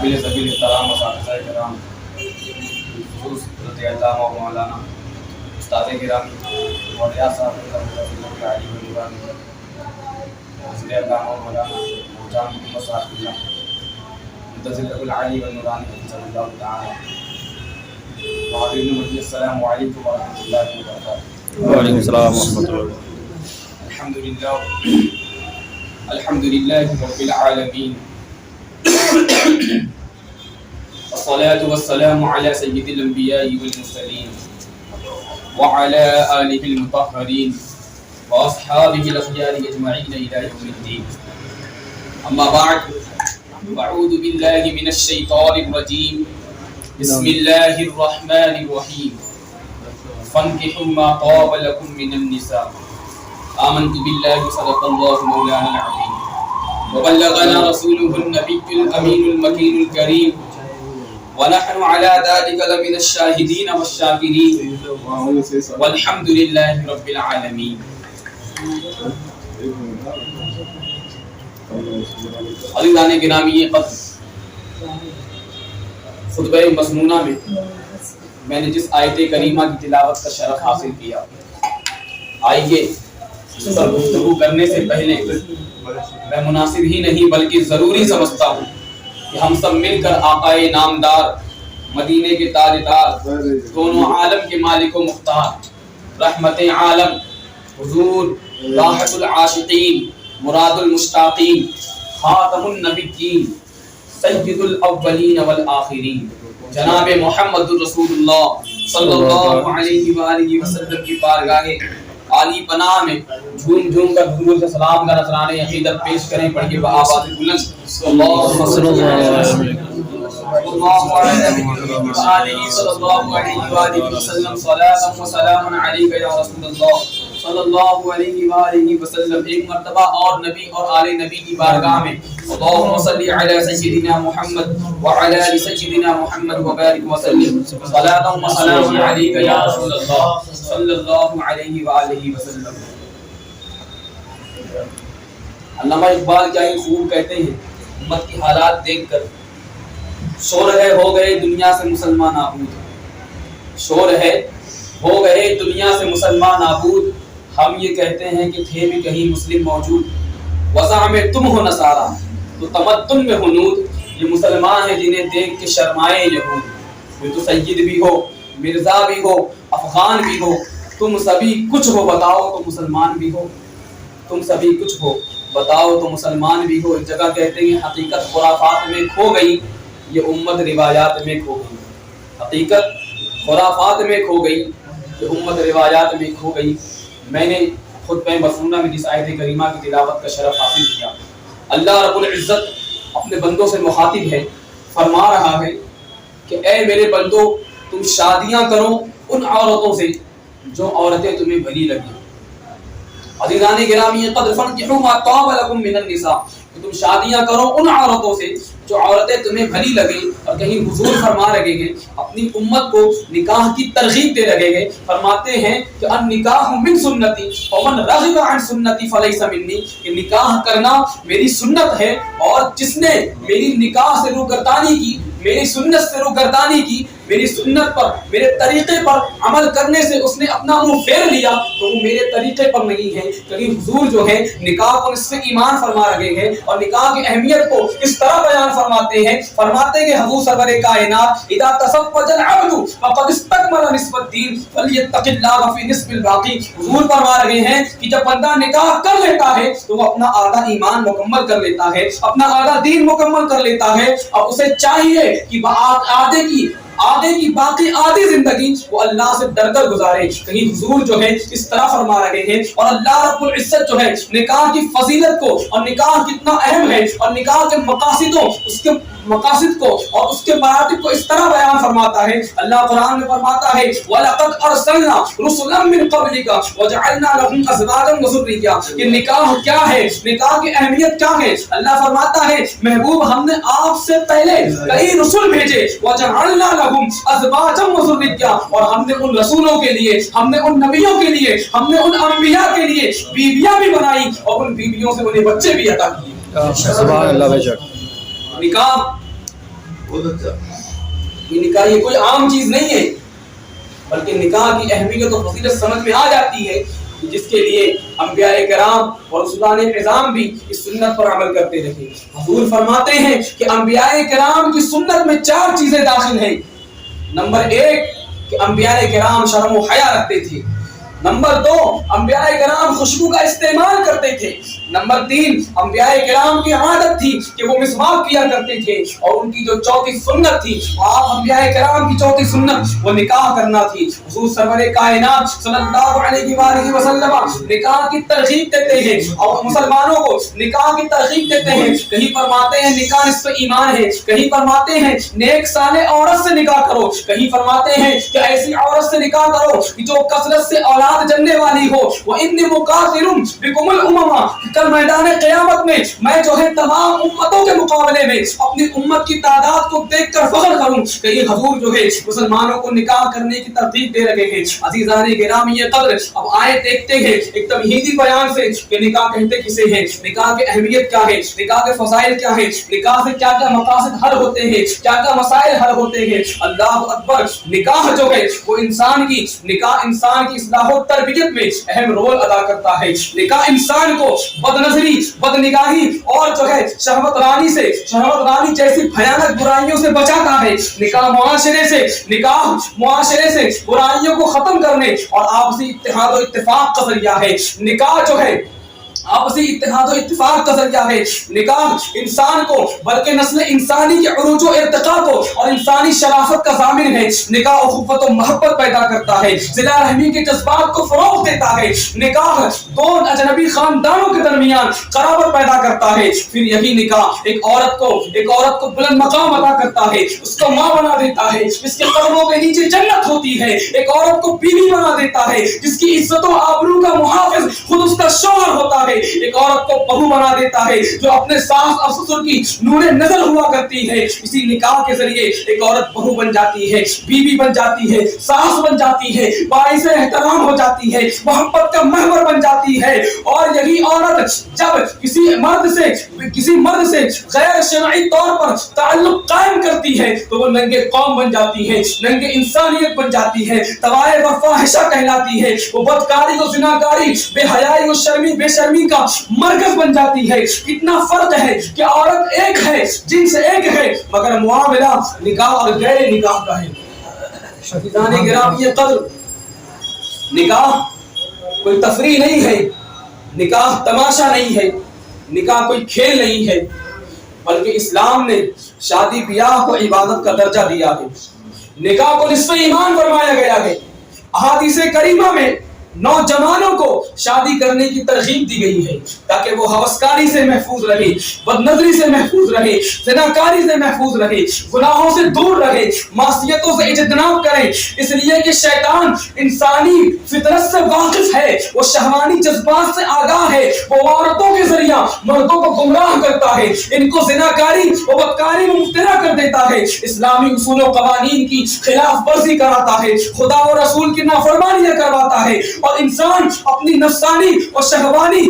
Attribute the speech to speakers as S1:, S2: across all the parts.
S1: قابل ذبیل احترام اساتذہ کرام، خصوص حضرت علامہ و مولانا استاد گرامی مولیا صاحب علی ونورانی، حضرت علامہ و مولانا جان محمد صاحب اللہ منتظر العلی ونورانی صلی اللہ تعالی وعلیکم السلام علیکم ورحمۃ اللہ وبرکاتہ۔
S2: وعلیکم السلام ورحمۃ اللہ۔
S1: الحمد للہ رب العالمین، والصلاة والسلام على سید الانبیاء والمرسلین وعلى آلہ المطہرین واصحابہ الاخیار اجمعین الی یوم الدین، اما بعد، اعوذ باللہ من الشیطان الرجیم، بسم اللہ الرحمن الرحیم، فانکحوا ما طاب لکم من النساء، آمنت باللہ صدق اللہ مولانا العظیم وبلغنا رسوله النبی الامین المکین الکریم ونحن على ذلك لمن الشاہدین والشاکرین والحمد للہ رب العالمین۔ عزیزان گرامی قدر، خطبہ مسنونہ میں نے جس آیت کریمہ کی تلاوت کا شرف حاصل کیا، آئیے اس پر گفتگو کرنے سے پہلے میں مناسب ہی نہیں بلکہ ضروری سمجھتا ہوں کہ ہم سب مل کر آقائے نامدار، مدینے کے تاجدار، دونوں عالم کے مالک و مختار، رحمت عالم، حضور راحت العاشقین، مراد المشتاقین، خاتم النبیین، سید الاولین والآخرین، جناب محمد رسول اللہ صلی اللہ علیہ وآلہ وسلم کی بارگاہ عالی پناہ میں جھوم جھوم کر حضور سے سلام کا نذرانہ عقیدت پیش کریں، پڑھ کے بآواز بلند اللہم صلی اللہ علیہ وآلہ وسلم صلاۃ و سلام علیک یا رسول اللہ صلی اللہ علیہ وآلہ وسلم۔ ایک مرتبہ اور نبی اور آل نبی کی بارگاہ میں اللہم صلی علی سیدنا محمد وعلی آل سیدنا محمد وبارک وسلم، صلاۃ و سلام علیک یا رسول اللہ صلی اللہ علیہ وآلہ وسلم۔ علامہ اقبال کیا ہی خوب کہتے ہیں، امت کی حالات دیکھ کر شور ہے ہو گئے دنیا سے مسلمان نابود، شور ہے ہو گئے دنیا سے مسلمان نابود، ہم یہ کہتے ہیں کہ تھے بھی کہیں مسلم موجود، وضع میں تم ہو نصارا تو تمدن میں ہنود، یہ مسلمان ہیں جنہیں دیکھ کے شرمائے یہود، یہ تو سید بھی ہو، مرزا بھی ہو، افغان بھی ہو، تم سبھی کچھ ہو بتاؤ تو مسلمان بھی ہو، تم سبھی کچھ ہو بتاؤ تو مسلمان بھی ہو۔ ایک جگہ کہتے ہیں حقیقت خرافات میں کھو گئی، یہ امت روایات میں کھو گئی، حقیقت خرافات میں کھو گئی، یہ امت روایات میں کھو گئی۔ میں نے خطبہ مسنونہ میں جس آیت کریمہ کی تلاوت کا شرف حاصل کیا، اللہ رب العزت اپنے بندوں سے مخاطب ہے، فرما رہا ہے کہ اے میرے بندو، تم شادیاں کرو ان عورتوں سے جو عورتیں تمہیں بھلی لگیں۔ عزیزان گرامی قدر، فانکحوا ما طاب لکم من النساء، کہ تم شادیاں کرو ان عورتوں سے جو عورتیں تمہیں بھلی لگیں۔ اور کہیں حضور فرما رہے ہیں، اپنی امت کو نکاح کی ترغیب دے رہے ہیں، فرماتے ہیں کہ النکاح من سنتی ومن رغب عن سنتی فلیس منی، کہ نکاح کرنا میری سنت ہے، اور جس نے میری نکاح سے روگردانی کی، میری سنت سے روگردانی کی، میری سنت پر، میرے طریقے پر عمل کرنے سے اس نے اپنا منہ پھیر لیا تو وہ میرے طریقے پر نہیں ہے۔ کہیں حضور جو ہے نکاح کو اس سے ایمان فرما رہے ہیں، اور نکاح کی اہمیت کو اس طرح بیان فرماتے ہیں، فرماتے ہیں کہ حضور سرور کائنات اذا تزوج العبد فقد استكمل نصف الدين فليتق الله في نصف الباقي، حضور فرما رہے ہیں کہ جب بندہ نکاح کر لیتا ہے تو وہ اپنا آدھا ایمان مکمل کر لیتا ہے، اپنا آدھا دین مکمل کر لیتا ہے، اور اسے چاہیے کہ آگے کی باقی آدھی زندگی وہ اللہ سے ڈر کر گزارے۔ کہیں حضور جو ہے اس طرح فرما رہے ہیں، اور اللہ رب العزت جو ہے نکاح کی فضیلت کو، اور نکاح کتنا اہم ہے، اور نکاح کے مقاصد کو اور اس کے مراتب کو اس طرح بیان فرماتا ہے۔ اللہ قرآن میں فرماتا ہے وَلَقَدْ أَرْسَلْنَا رُسُلًا مِّن قَبْلِكَ وَجَعَلْنَا لَهُمْ أَزْوَاجًا وَذُرِّيَّةً، کہ نکاح کیا ہے، نکاح کی اہمیت کیا ہے۔ اللہ فرماتا ہے محبوب ہم نے آپ سے پہلے کئی رسول بھیجے، وَجَعَلْنَا لَهُمْ أَزْوَاجًا وَذُرِّيَّةً، اور ہم نے ان رسولوں کے لیے، ہم نے ان نبیوں کے لیے، ہم نے ان انبیاء کے لیے بیویاں بھی بنائی، اور ان بیویوں سے انہیں بچے بھی عطا کیے۔
S2: سبحان اللہ۔ بے شک
S1: نکاح نکاح یہ کوئی عام چیز نہیں ہے، بلکہ نکاح کی اہمیت و فضیلت سمجھ میں آ جاتی ہے، جس کے لیے انبیاء کرام اور رسولان اعظام بھی اس سنت پر عمل کرتے رہے۔ حضور فرماتے ہیں کہ انبیاء کرام کی سنت میں 4 چیزیں داخل ہیں۔ نمبر 1 کہ انبیاء کرام شرم و حیا رکھتے تھے۔ نمبر 2 انبیاء کرام خوشبو کا استعمال کرتے تھے۔ نمبر 3 انبیاء کرام کی عادت تھی کہ وہ مسواک کیا کرتے تھے، اور ان کی جو 4تھی سنت تھی، آپ انبیاء کرام کی 4تھی سنت وہ نکاح کرنا تھی۔ حضور سرور کائنات صلی اللہ علیہ وآلہ وسلم نکاح کی ترغیب دیتے ہیں اور مسلمانوں کو نکاح کی ترغیب دیتے ہیں۔ کہیں فرماتے ہیں نکاح نصف ایمان ہے، کہیں فرماتے ہیں نیک صالح عورت سے نکاح کرو، کہیں فرماتے ہیں کہ ایسی عورت سے نکاح کرو کہ جو کثرت سے اولاد جننے والی ہو۔ وَإِنِّي مُقَاتِلٌ بِكُمُ الْأُمَمَ، کل میدان قیامت میں جو ہے تمام امتوں کے مقابلے میں اپنی امت کی تعداد کو دیکھ کر فخر کروں۔ کہیں حضور جو ہے مسلمانوں کو نکاح کرنے کی ترغیب دے رہے ہیں۔ عزیزان گرامی قدر، اب آئے دیکھتے ہیں ایک تمہیدی بیان سے کہ نکاح کہتے کسے ہیں، نکاح کی اہمیت کیا ہے، نکاح کے فضائل کیا ہے، نکاح سے کیا کیا مقاصد حل ہوتے ہیں، کیا کیا مسائل حل ہوتے ہیں۔ اللہ اکبر، نکاح جو ہے وہ انسان کی اصلاح و تربیت میں اہم رول ادا کرتا ہے۔ نکاح انسان کو بد نظری، بد نگاہی اور جو ہے شہوت رانی جیسی بھیانک برائیوں سے بچاتا ہے۔ نکاح معاشرے سے برائیوں کو ختم کرنے اور آپسی اتحاد و اتفاق کا ذریعہ ہے۔ نکاح جو ہے آپسی اتحاد و اتفاق کا ذریعہ ہے۔ نکاح انسان کو بلکہ نسل انسانی کے عروج و ارتقاء کو اور انسانی شرافت کا ضامن ہے۔ نکاح اخوت و محبت پیدا کرتا ہے، صلہ رحمی کے جذبات کو فروغ دیتا ہے۔ نکاح 2 اجنبی خاندانوں کے درمیان قرابت پیدا کرتا ہے۔ پھر یہی نکاح ایک عورت کو بلند مقام عطا کرتا ہے، اس کو ماں بنا دیتا ہے، اس کے قدموں کے نیچے جنت ہوتی ہے۔ ایک عورت کو بیوی بنا دیتا ہے، جس کی عزت و آبرو کا محافظ خود اس کا شوہر ہوتا ہے۔ ایک عورت کو بہو بنا دیتا ہے، جو اپنے ساس اور سسر کی نور نظر ہوا کرتی ہے۔ اسی نکاح کے ذریعے ایک عورت بہو بن جاتی ہے، بیوی بن جاتی ہے، ساس بن جاتی ہے، باعث احترام ہو جاتی ہے، محبت کا محور بن جاتی ہے۔ اور یہی عورت جب کسی مرد سے غیر شرعی طور پر تعلق قائم کرتی ہے تو وہ ننگے قوم بن جاتی ہے، ننگے انسانیت بن جاتی ہے، طوائف و فاحشہ کہلاتی ہے۔ وہ بدکاری و زناکاری، بے حیائی و بے شرمی کا مرکز بن جاتی ہے۔ کتنا فرق ہے کہ عورت ایک ہے، جنس ایک ہے، مگر معاملہ نکاح اور غیر نکاح کا ہے۔ عزیزان گرامی قدر، نکاح کوئی تفریح نہیں ہے، نکاح تماشا نہیں ہے، نکاح کوئی کھیل نہیں ہے، بلکہ اسلام نے شادی بیاہ کو عبادت کا درجہ دیا ہے۔ نکاح کو نصف ایمان فرمایا گیا ہے۔ احادیث کریمہ میں نوجوانوں کو شادی کرنے کی ترغیب دی گئی ہے تاکہ وہ ہوسکاری سے محفوظ رہے، بد نظری سے محفوظ رہے، زناکاری سے محفوظ رہے، گناہوں سے دور رہے، معصیتوں سے اجتناب کرے۔ اس لیے کہ شیطان انسانی فطرت سے واقف ہے، وہ شہوانی جذبات سے آگاہ ہے، وہ عورتوں کے ذریعہ مردوں کو گمراہ کرتا ہے، ان کو زناکاری و بدکاری میں مبتلا کر دیتا ہے، اسلامی اصول و قوانین کی خلاف ورزی کراتا ہے، خدا و رسول کی نافرمانیاں کرواتا ہے، اور انسان اپنی نفسانی اور شہوانی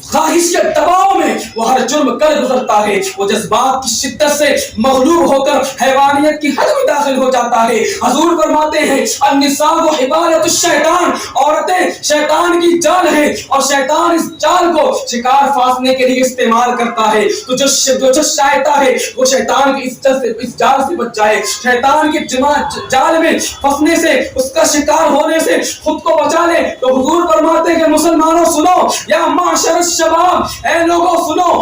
S1: خواہش کے دباؤ میں وہ ہر جرم کر گزرتا ہے۔ وہ جذبات کی شدت سے مغلوب ہو کر حیوانیت کی حد میں داخل ہو جاتا ہے۔ حضور فرماتے ہیں النساء حبالۃ الشیطان، عورتیں شیطان کی جال ہے اور شیطان اس جال کو شکار پھانسنے کے لیے استعمال کرتا ہے۔ تو جو چاہتا ہے وہ شیطان کی اس جال سے بچ جائے، شیطان کے جال میں پھنسنے سے، اس کا شکار ہونے سے خود کو بچا لے۔ تو حضور فرماتے ہیں کہ مسلمانوں سنو، یا معاشر شباب، اے لوگوں سنو،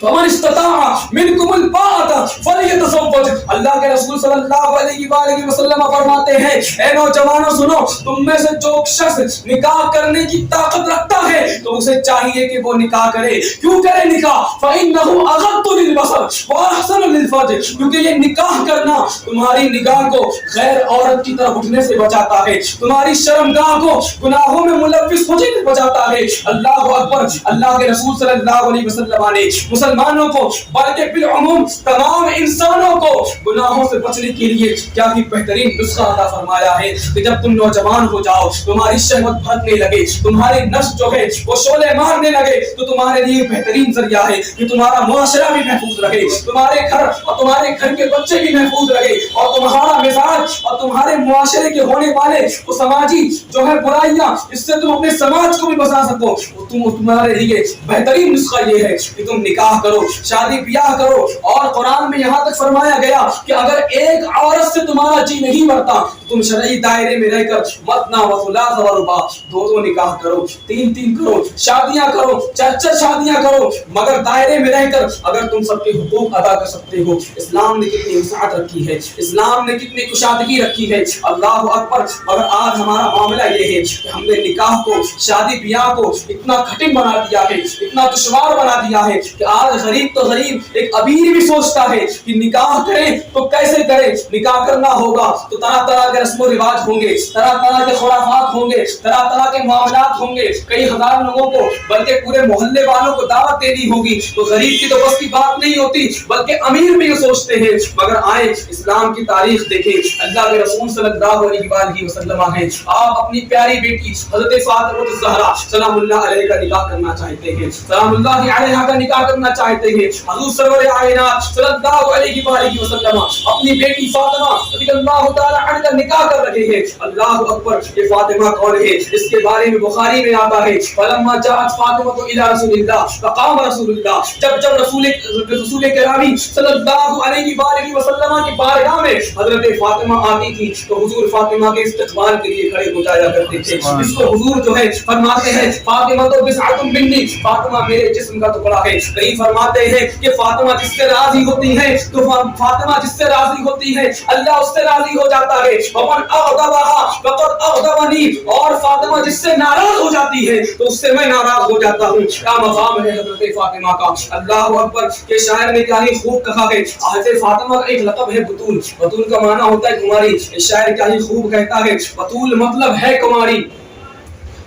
S1: فمن استطاع منکم الباءۃ فلیتزوج۔ اللہ کے رسول صلی اللہ علیہ وآلہ وسلم فرماتے ہیں اے نوجوانوں سنو، تم میں سے جو شخص نکاح کرنے کی طاقت رکھتا ہے تو اسے چاہیے کہ وہ نکاح کرے۔ کیوں کرے نکاح؟ فإنہ اغض للبصر واحسن للفرج، کیونکہ یہ نکاح کرنا تمہاری نگاہ کو غیر عورت کی طرف اٹھنے سے بچاتا ہے، تمہاری شرمگاہ کو گناہوں میں ملوث ہونے سے بچاتا ہے۔ اللہ اکبر، اللہ کے رسول صلی اللہ علیہ وسلم نے مسلمانوں کو بلکہ بالعموم تمام انسانوں کو گناہوں سے بچنے کے لیے کیا ہی بہترین نسخہ عطا فرمایا ہے کہ جب تم نوجوان ہو جاؤ، تمہاری شہوت بھڑکنے لگے، تمہاری نفس جو ہے وہ شعلے مارنے لگے، تو تمہارے لیے بہترین ذریعہ ہے کہ تمہارا معاشرہ بھی محفوظ رہے، رہے, تمہارے گھر اور تمہارے گھر کے بچے بھی محفوظ رہے, اور تمہارا مزاج اور تمہارے معاشرے کے ہونے والے وہ سماجی جو ہے برائیاں, اس سے تم اپنے سماج کو بھی بچا سکو. تمہارے لیے بہترین نسخہ یہ ہے کہ تم نکاح کرو, شادی بیاہ کرو. اور قرآن میں یہاں تک فرمایا گیا کہ اگر ایک عورت سے تمہارا جی نہیں بڑھتا تم شرعی دائرے میں رہ کر مثنی و ثلاث و رباع, دو نکاح کرو, تین کرو, شادیاں کرو, چار شادیاں کرو, مگر دائرے میں رہ کر اگر تم سب کے حقوق ادا کر سکتے ہو. اسلام نے کتنی وسعت رکھی ہے, اسلام نے کتنی کشادگی رکھی ہے, اللہ اکبر. مگر آج ہمارا معاملہ یہ ہے کہ ہم نے نکاح کو, شادی بیاہ کو اتنا کٹھن بنا دیا ہے, اتنا دشوار بنا دیا ہے کہ آج غریب تو غریب ایک امیر بھی سوچتا ہے کہ نکاح کرے تو کیسے کرے. نکاح کرنا ہوگا تو طرح طرح کے رسم و رواج ہوں گے, طرح طرح کے خرافات ہوں گے, طرح طرح کے معاملات ہوں گے, کئی ہزار لوگوں کو بلکہ پورے محلے والوں کو دعوت دینی ہوگی. تو غریب کی تو بس کی بات نہیں ہوتی, بلکہ امیر بھی یہ سوچتے ہیں. مگر آئے اسلام کی تاریخ دیکھیں, اللہ کے رسول صلی اللہ علیہ وسلم ہیں, آپ اپنی پیاری بیٹی حضرت فاطمہ الزہرا سلام اللہ علیہ کا نکاح کرنا چاہتے ہیں, سلام اللہ علیہ کا نکاح کرنا چاہتے ہیں. حضور سرور کائنات صلی اللہ علیہ وسلم اپنی بیٹی فاطمہ رضی اللہ تعالی عنہ کا نکاح کر رہے ہیں. اللہ اکبر. یہ فاطمہ کون ہے؟ اس کے بارے میں بخاری میں آتا ہے, فلما جاءت فاطمہ الی رسول اللہ فقام رسول اللہ. جب رسول کرامی صلی اللہ علیہ وآلہ وسلم کی بارگاہ میں حضرت فاطمہ آتی تھی تو حضور فاطمہ کے استقبال کے لیے کھڑے ہو جایا کرتے تھے. اس کو حضور جو ہے فرماتے ہیں فاطمہ تو بسعۃ منی, فاطمہ میرے جسم کا ٹکڑا ہے. کہیں فرماتے ہیں کہ فاطمہ جس سے راضی ہوتی ہے تو فاطمہ جس سے راضی ہوتی ہے اللہ اس سے راضی ہو جاتا ہے. ومن اغضبها فقد اغضبنی, اور فاطمہ جس سے ناراض ہو جاتی ہے تو اس سے میں ناراض ہو جاتا ہوں. کیا مقام ہے حضرت فاطمہ کا, اللہ اکبر. کے شاعر نے کیا ہی خوب کہا ہے, حضرت فاطمہ کا ایک لقب ہے بطول. بطول کا معنی ہوتا ہے کماری. شاعر کیا ہی خوب کہتا ہے بطول مطلب ہے کماری,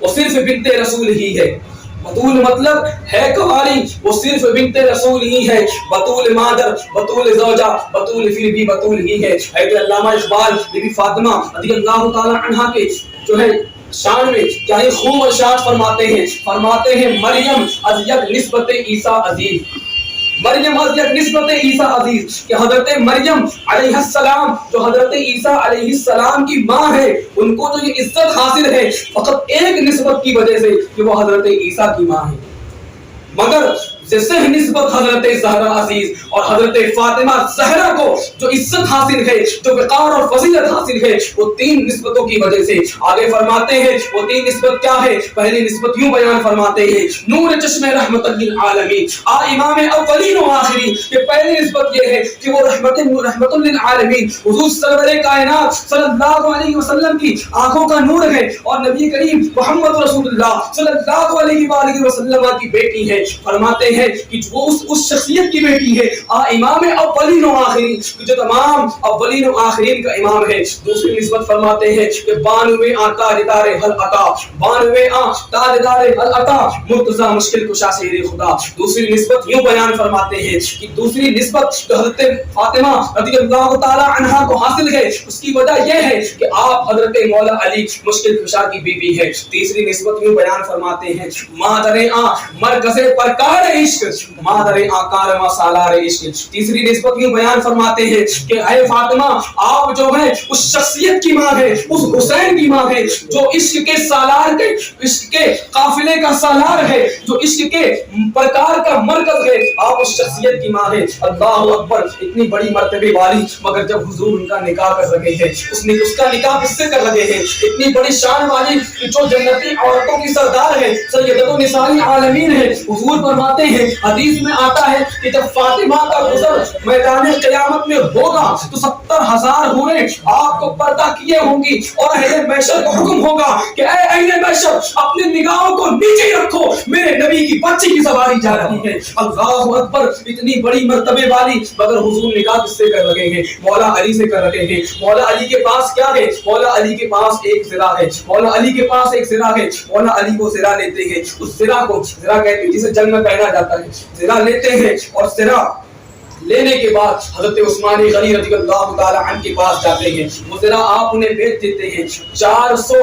S1: وہ صرف بنت رسول ہی ہے. بطول مطلب ہے کنواری, وہ صرف بنت رسول ہی ہے. بطول مادر, بطول زوجہ, بطول پھر بھی بطول ہی ہے. حضرت علامہ اقبال بی بی فاطمہ رضی اللہ تعالی عنہا کے جو ہے شان میں کیا ہی خوب ارشاد فرماتے ہیں مریم از یک نسبت عیسیٰ عزیز. مریم از یک نسبت عیسیٰ عزیز, کہ حضرت مریم علیہ السلام جو حضرت عیسیٰ علیہ السلام کی ماں ہے, ان کو جو یہ عزت حاصل ہے فقط ایک نسبت کی وجہ سے کہ وہ حضرت عیسیٰ کی ماں ہے. مگر جیسے نسبت حضرت زہرا عزیز اور حضرت فاطمہ زہرا کو جو عزت حاصل ہے, جو وقار اور فضیلت حاصل ہے, وہ تین نسبتوں کی وجہ سے. آگے فرماتے ہیں وہ تین نسبت کیا ہے. پہلی نسبت یوں بیان فرماتے ہیں نور چشم رحمت للعالمین, امام اولین و آخرین. کہ پہلی نسبت یہ ہے کہ وہ رحمت للعالمین, حضور سرور کائنات صلی اللہ علیہ وسلم کی آنکھوں کا نور ہے, اور نبی کریم محمد رسول اللہ صلی اللہ علیہ وآلہ وسلم کی بیٹی ہے. فرماتے ہیں کہ وہ اس شخصیت کی بیٹی ہے امام اولین و آخرین, جو تمام اولین و آخرین کا امام ہے. دوسری نسبت فرماتے ہیں کہ 92 تاجدار حل عطا, 92 تاجدار حل عطا, مرتضی مشکل کشا شیر خدا. دوسری نسبت یوں بیان فرماتے ہیں کہ دوسری نسبت جو حضرت فاطمہ رضی اللہ تعالی عنہا کو حاصل ہے اس کی وجہ یہ ہے کہ آپ حضرت مولا علی مشکل کشا کی بیوی ہے. تیسری نسبت یوں بیان فرماتے ہیں مادر مرکز پرکار عشق, مادر آکار ما سالار عشق. تیسری نسبت یوں بیان فرماتے ہیں کہ اے فاطمہ آپ جو ہے اس شخصیت کی ماں ہے, اس حسین کی ماں ہے جو عشق کے سالار کے, عشق کے قافلے کا سالار ہے, جو عشق کے پرکار کا مرکز ہے. آپ اس شخصیت کی ماں ہے. اللہ اکبر. اتنی بڑی مرتبے والی, مگر جب حضور ان کا نکاح کر رہے ہیں اس کا نکاح کس سے کر رہے ہیں. اتنی بڑی شان والی کہ جو جنتی عورتوں کی سردار ہے, سیدۃ النساء العالمین ہے. حضور فرماتے ہیں حدیث میں آتا ہے کہ جب فاطمہ کا گزر میدان قیامت میں ہوگا تو 70,000 حوریں آپ کو پردہ کیے ہوں گی, اور اہل محشر کو حکم ہوگا کہ اے اہل محشر اپنی نگاہوں کو نیچے رکھو, میرے نبی کی بچی کی سواری جا رہی ہے. اللہ اکبر. اتنی بڑی مرتبے والی, مگر حضور نکاح کس سے کر رہے ہیں؟ مولا علی سے کر رہے ہیں. مولا علی کے پاس کیا ہے؟ مولا علی کے پاس ایک زرا ہے. مولا علی کے پاس ایک زرا ہے. مولا علی کو زرا لیتے ہیں. اس زرا کو زرا کہتے ہیں جسے جنگ میں پہنا جاتا ہے. زرا لیتے ہیں اور زرا لینے کے بعد حضرت عثمان غنی رضی اللہ تعالی عنہ کے پاس جاتے ہیں. وہ زرا آپ انہیں بیچ دیتے ہیں 400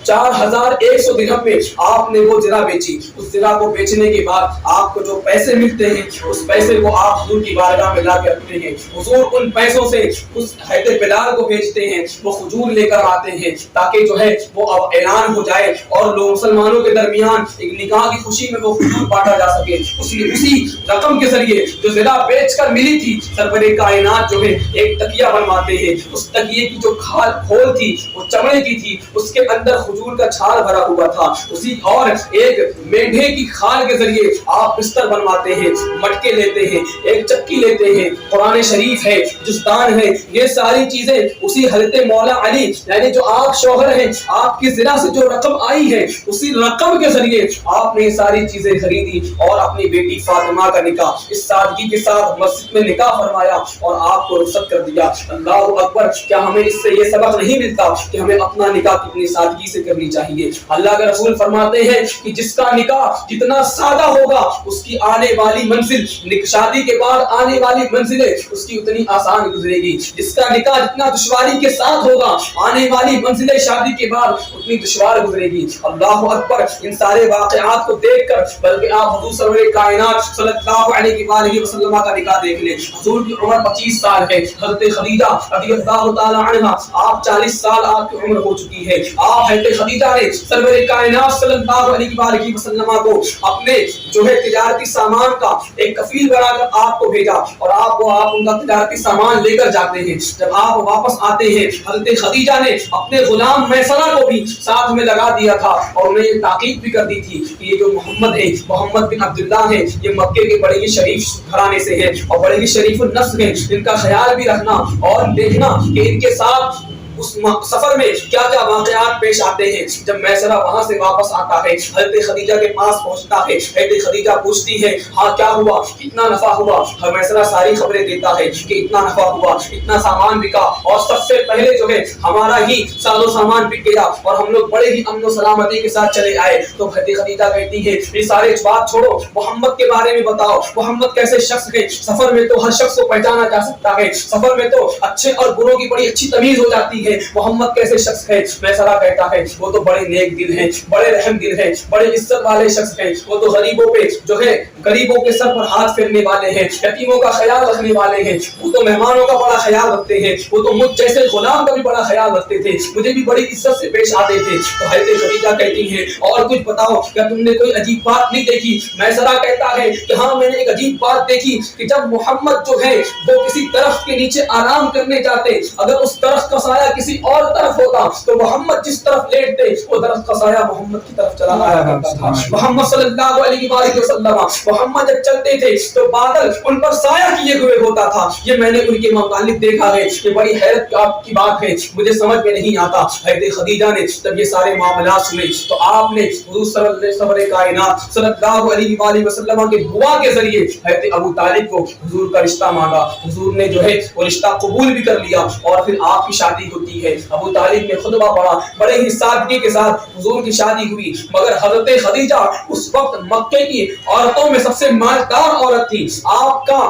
S1: 4100 درہم میں آپ نے وہ زرہ بیچی. اس زرہ کو بیچنے کے بعد آپ کو جو پیسے ملتے ہیں اس پیسے کو آپ حضور کی بارگاہ میں لا کے رکھتے ہیں. حضور ان پیسوں سے اس حیدر بلال کو بھیجتے ہیں, وہ کھجور لے کر آتے ہیں تاکہ جو ہے وہ اب اعلان ہو جائے اور لوگ مسلمانوں کے درمیان ایک نکاح کی خوشی میں وہ کھجور بانٹا جا سکے. اسی رقم کے ذریعے جو زرہ بیچ کر ملی تھی سرور کائنات جو ہے ایک تکیہ بنواتے ہیں. اس تکیے کی جو کھول تھی وہ چمڑے کی تھی, اس کے اندر کھجور کا چھال بھرا ہوا تھا. اسی اور ایک مینڈھے کی کھال کے ذریعے آپ بستر بنواتے ہیں, مٹکے لیتے ہیں, ایک چکی لیتے ہیں, قرآن شریف ہے, جزدان ہے, یہ ساری چیزیں اسی حضرت مولا علی یعنی جو آپ شوہر ہیں آپ کی زرہ سے جو رقم آئی ہے اسی رقم کے ذریعے آپ نے یہ ساری چیزیں خریدی اور اپنی بیٹی فاطمہ کا نکاح اس سادگی کے ساتھ مسجد میں نکاح فرمایا اور آپ کو رخصت کر دیا. اللہ اکبر. کیا ہمیں اس سے یہ سبق نہیں ملتا کہ ہمیں اپنا نکاح کتنی سادگی سے کرنی چاہیے؟ اللہ کے رسول فرماتے ہیں کہ جس کا نکاح جتنا سادہ ہوگا اس کی آنے والی منزل, شادی کے بعد آنے والی منزلیں اس کی اتنی آسان گزرے گی. جس کا نکاح جتنا دشواری کے ساتھ ہوگا آنے والی منزلیں شادی کے بعد اتنی دشوار گزرے گی. اللہ اکبر. ان سارے واقعات کو دیکھ کر بلکہ آپ حضور سرور کائنات صلی اللہ علیہ وآلہ وسلم کا نکاح دیکھ لیں. حضور کی عمر 25 سال ہے. حضرت خدیجہ رضی اللہ تعالی عنہا آپ 40 سال آپ کی عمر ہو چکی ہے. آپ حضرت خدیجہ نے سرور کائنات صلی اللہ علیہ وآلہ وسلم کو اپنے جو ہے تجارتی سامان کا ایک کفیل بنا کر آپ کو بھیجا اور آپ ان کا تجارتی سامان لے کر جاتے ہیں. جب آپ واپس آتے ہیں حضرت خدیجہ نے اپنے غلام میسرہ کو بھی ساتھ میں لگا دیا تھا اور انہیں یہ تاکید بھی کر دی تھی کہ یہ جو محمد ہے, محمد بن عبداللہ ہے, یہ مکے کے بڑے ہی شریف گھرانے سے ہے اور بڑے ہی شریف النسب ہیں. ان کا خیال بھی رکھنا اور دیکھنا کہ ان کے ساتھ اس سفر میں کیا کیا واقعات پیش آتے ہیں. جب میسرہ وہاں سے واپس آتا ہے حضرت خدیجہ کے پاس پہنچتا ہے. حضرت خدیجہ پوچھتی ہے ہاں کیا ہوا, کتنا نفع ہوا؟ میسرہ ساری خبریں دیتا ہے کہ اتنا نفع ہوا, اتنا سامان بکا اور سب سے پہلے جو ہے ہمارا ہی سالو سامان بک گیا اور ہم لوگ بڑے ہی امن و سلامتی کے ساتھ چلے آئے. تو حضرت خدیجہ کہتی ہے یہ سارے بات چھوڑو, محمد کے بارے میں بتاؤ, محمد کیسے شخص ہے؟ سفر میں تو ہر شخص کو پہچانا جا سکتا ہے, سفر میں تو اچھے اور بروں کی بڑی اچھی تمیز ہو جاتی ہے. محمد کیسے شخص ہے؟ میسرہ کہتا ہے وہ تو بڑے نیک دل ہیں, بڑے رحم دل ہیں, بڑے عزت والے شخص ہیں. وہ تو غریبوں پہ جو ہے غریبوں کے سر پر ہاتھ پھیرنے والے ہیں, یتیموں کا خیال رکھنے والے ہیں, وہ تو مہمانوں کا بڑا خیال رکھتے ہیں, وہ تو مجھ جیسے غلام کا بھی بڑا خیال رکھتے تھے, مجھے بھی بڑی عزت سے پیش آتے تھے. تو حضرت خدیجہ کہتی ہے اور کچھ بتاؤ, کیا تم نے کوئی عجیب بات نہیں دیکھی؟ میسرہ کہتا ہے کہ ہاں میں نے ایک عجیب بات دیکھی کہ جب محمد جو ہے وہ کسی درخت کے نیچے آرام کرنے جاتے, اگر اس درخت کا سایہ کسی اور طرف ہوتا تو محمد جس طرف لیٹتے وہ درخت کا سایہ محمد کی طرف چلا آیا کرتا تھا. محمد صلی اللہ علیہ وآلہ وسلم محمد جب چلتے تھے تو بادل ان پر سایہ کیے ہوئے ہوتا تھا. یہ میں نے ان کے متعلق دیکھا ہے, یہ بڑی حیرت کی بات ہے, مجھے سمجھ میں نہیں آتا. حضرت خدیجہ نے جب یہ سارے معاملات سنے تو آپ نے حضور سرور کائنات صلی اللہ علیہ وآلہ وسلم کے بوا کے ذریعے حضرت ابو طالب کو حضور کا رشتہ مانگا. حضور نے جو ہے وہ رشتہ قبول بھی کر لیا اور پھر آپ کی شادی ہوتی ہے. ابو طالب نے خطبہ پڑھا, بڑے ہی سادگی کے ساتھ حضور کی شادی ہوئی. مگر حضرت خدیجہ اس وقت مکے کی عورتوں میں سب سے مالدار عورت تھی. آپ کا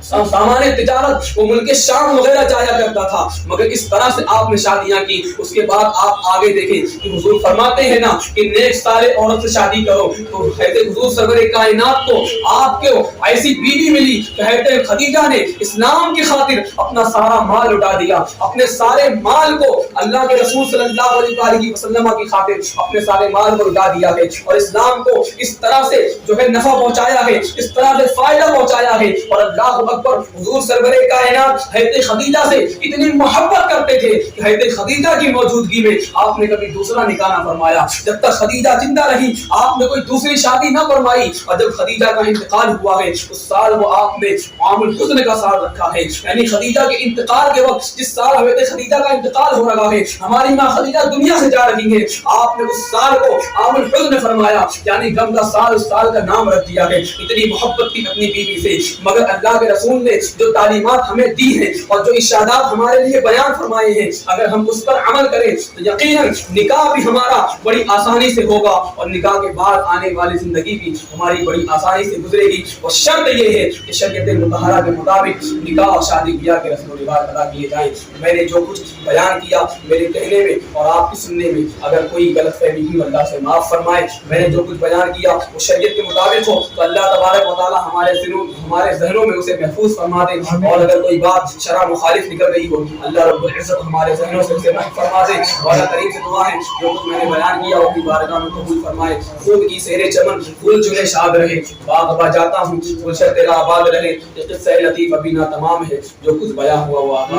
S1: سامان تجارت وہ ملک شام وغیرہ جایا کرتا تھا, مگر اس طرح سے آپ نے شادیاں کی. اس کے بعد آپ آگے دیکھیں کہ حضور فرماتے ہیں نا کہ نیک سارے عورت سے شادی کرو, تو حضرت حضور سرور کائنات کو آپ کو ایسی بیوی ملی کہ حضرت خدیجہ نے اسلام کی خاطر اپنا سارا مال اٹھا دیا, اپنے سارے مال کو اللہ کے رسول صلی اللہ علیہ وسلم کی خاطر اپنے سارے مال کو اٹھا دیا ہے اور اسلام کو اس طرح سے جو ہے نفع پہنچایا ہے, اس طرح سے فائدہ پہنچایا ہے. اور اللہ پر حضور سرور کائنات حضرت خدیجہ سے اتنی محبت کرتے تھے کہ حضرت خدیجہ کی موجودگی میں آپ نے کبھی دوسرا نکاح نہ فرمایا. جب تک خدیجہ زندہ رہی آپ نے کوئی دوسری شادی نہ فرمائی, اور جب خدیجہ کا انتقال ہوا ہے اس سال وہ آپ نے عام الحزن کا سال رکھا ہے. یعنی خدیجہ کے انتقال کے وقت جس سال حضرت خدیجہ کا انتقال ہو رہا ہے, ہماری ماں خدیجہ دنیا سے جا رہی ہے, آپ نے اس سال کو عام الحزن فرمایا, یعنی غم کا سال. اس سال کا نام رکھ دیا ہے. اتنی محبت کی اپنی بیوی سے. مگر اللہ کے رسول رسول نے جو تعلیمات ہمیں دی ہیں اور جو ارشادات ہمارے لیے بیان فرمائے ہیں، اگر ہم اس پر عمل کریں تو یقیناً نکاح بھی ہمارا بڑی آسانی سے ہوگا اور نکاح کے بعد آنے والی زندگی بھی ہماری بڑی آسانی سے گزرے گی۔ اور شرط یہ ہے کہ شریعت مطہرہ کے مطابق نکاح اور شادی بیاہ کے رسم و رواج ادا کیے جائیں۔ میں نے جو کچھ بیان کیا میرے کہنے میں اور آپ کی سننے میں اگر کوئی غلط فہمی ہوئی اللہ سے معاف فرمائے۔ میں نے جو کچھ بیان کیا وہ شریعت کے مطابق ہو تو اللہ تبارک و تعالی ہمارے ذہنوں میں اسے محفوظ فرما دے، اور اگر کوئی بات شرع مخالف نکل رہی ہو اللہ رب العزت ہمارے ذہنوں سے اسے محفوظ فرما دے۔ اور اللہ کریم سے دعا ہے جو کچھ میں نے بیان کیا وہ اپنی بارگاہ میں قبول فرمائے۔ خود کی سیر چمن پھول چنے شاد رہے، باغ با جاتا ہوں گلشن تیرا آباد رہے۔ یہ قصہ لطیف ابھی نہ تمام ہے، جو کچھ بیان ہوا وہ آغاز